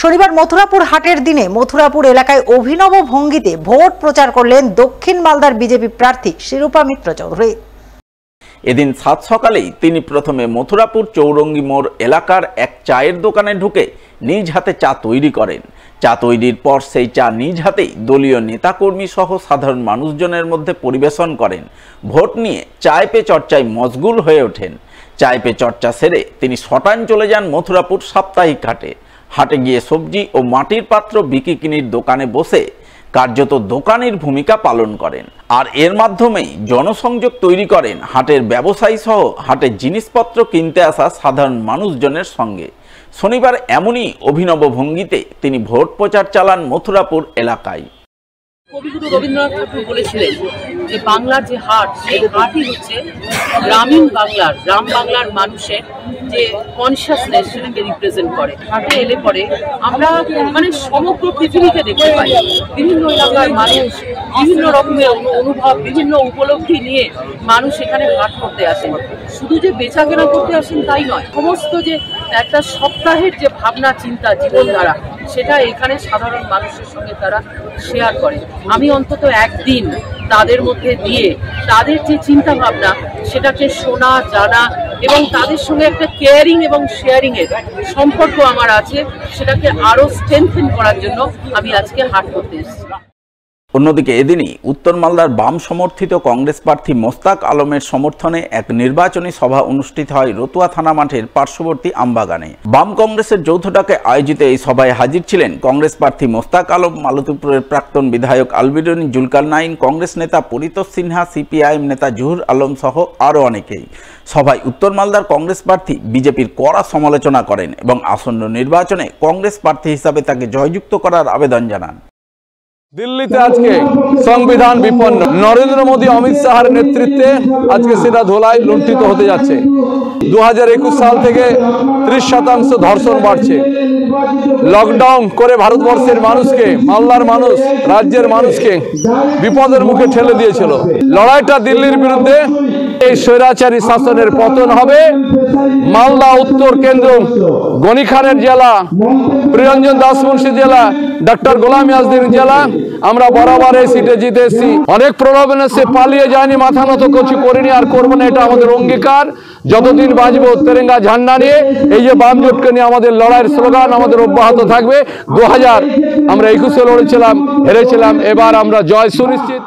শনিবার মথুরাপুর হাটের দিনে মথুরাপুর এলাকায় অভিনব ভঙ্গিতে ভোট প্রচার করলেন দক্ষিণ মালদার বিজেপি প্রার্থী শিরূপা মিত্র চৌধুরী। এদিন সাত সকালেই তিনি প্রথমে মথুরাপুর চৌরঙ্গি মোড় এলাকার এক চায়ের দোকানে ঢুকে নিজ হাতে চা তৈরি করেন। চা তৈরির পর সেই চা নিজ হাতেই দলীয় নেতাকর্মী সহ সাধারণ মানুষজনের মধ্যে পরিবেশন করেন। ভোট নিয়ে চায় পে চর্চায় মশগুল হয়ে ওঠেন। চায় পে চর্চা সেরে তিনি শটান চলে যান মথুরাপুর সাপ্তাহিক হাটে। হাটে গিয়ে সবজি ও মাটির পাত্র বিক্রির দোকানে বসে কার্যত দোকানের ভূমিকা পালন করেন। আর এর মাধ্যমেই জনসংযোগ তৈরি করেন হাটের ব্যবসায়ী সহ হাটের জিনিসপত্র কিনতে আসা সাধারণ মানুষজনের সঙ্গে। শনিবার এমনই অভিনব ভঙ্গিতে তিনি ভোট প্রচার চালান মথুরাপুর এলাকায়। কবিগুরু রবীন্দ্রনাথ ঠাকুর বলেছিলেন যে বাংলার যে হাট, সেই হাটই হচ্ছে গ্রামীণ বাংলার, গ্রাম বাংলার মানুষের যে কনসিয়াসনেস সেটাকে রিপ্রেজেন্ট করে। হাটে এলে পরে আমরা সমগ্র পৃথিবীকে দেখতে পাই। বিভিন্ন এলাকার মানুষ বিভিন্ন রকমের অনুভব, বিভিন্ন উপলব্ধি নিয়ে মানুষ এখানে হাট করতে আসেন। শুধু যে বেচা কেনা করতে আসেন তাই নয়, সমস্ত যে একটা সপ্তাহের যে ভাবনা চিন্তা জীবনধারা সেটা এখানে সাধারণ মানুষের সঙ্গে তারা শেয়ার করে। আমি অন্তত একদিন তাদের মধ্যে দিয়ে তাদের যে চিন্তা ভাবনা সেটাকে শোনা, জানা এবং তাদের সঙ্গে একটা কেয়ারিং এবং শেয়ারিং এর সম্পর্ক আমার আছে, সেটাকে আরো স্ট্রেনথেন করার জন্য আমি আজকে হাট করতে এসেছি। অন্যদিকে এদিনই উত্তর মালদার বাম সমর্থিত কংগ্রেস প্রার্থী মোস্তাক আলমের সমর্থনে এক নির্বাচনী সভা অনুষ্ঠিত হয় রতুয়া থানা মাঠের পার্শ্ববর্তী আমবাগানে। বাম কংগ্রেসের যৌথ ডাকে আয়োজিত এই সভায় হাজির ছিলেন কংগ্রেস প্রার্থী মোস্তাক আলম, মালতীপুরের প্রাক্তন বিধায়ক আলবিরুন জুলকারনাইন, কংগ্রেস নেতা পরিতোষ সিনহা, সিপিআইএম নেতা জহুর আলম সহ আরও অনেকেই। সভায় উত্তর মালদার কংগ্রেস প্রার্থী বিজেপির কড়া সমালোচনা করেন এবং আসন্ন নির্বাচনে কংগ্রেস প্রার্থী হিসাবে তাকে জয়যুক্ত করার আবেদন জানান। দিল্লিতে আজকে সংবিধান বিপন্ন নরেন্দ্র মোদী, অমিত শাহর নেতৃত্বে আজকে সেটা ধোলায় লুণ্ঠিত হতে যাচ্ছে। 2021 সাল থেকে 30% ধর্ষণ বাড়ছে। লকডাউন করে ভারতবর্ষের মানুষকে, মালদার মানুষ, রাজ্যের মানুষকে বিপদের মুখে ঠেলে দিয়েছিল। লড়াইটা দিল্লির বিরুদ্ধে। এই স্বৈরাচারী শাসনের পতন হবে। মালদা উত্তর কেন্দ্র, গনি খানের জেলা, প্রিয়ঞ্জন দাস মুন্সি জেলা, ডক্টর গোলাম আজদিন জেলা, আমরা বরাবর এই সিটে জিতে এসেছি। অনেক প্রলোভনে সে পালিয়ে যায়নি, মাথা নত কিছু করিনি আর করবো না, এটা আমাদের অঙ্গীকার। যতদিন বাঁচবো তেরেঙ্গা ঝান্ডা নিয়ে, এই যে বাম জোটকে নিয়ে আমাদের লড়াইয়ের স্লোগান আমাদের অব্যাহত থাকবে। 2000 আমরা 21-এ লড়েছিলাম, হেরেছিলাম, এবার আমরা জয় সুনিশ্চিত।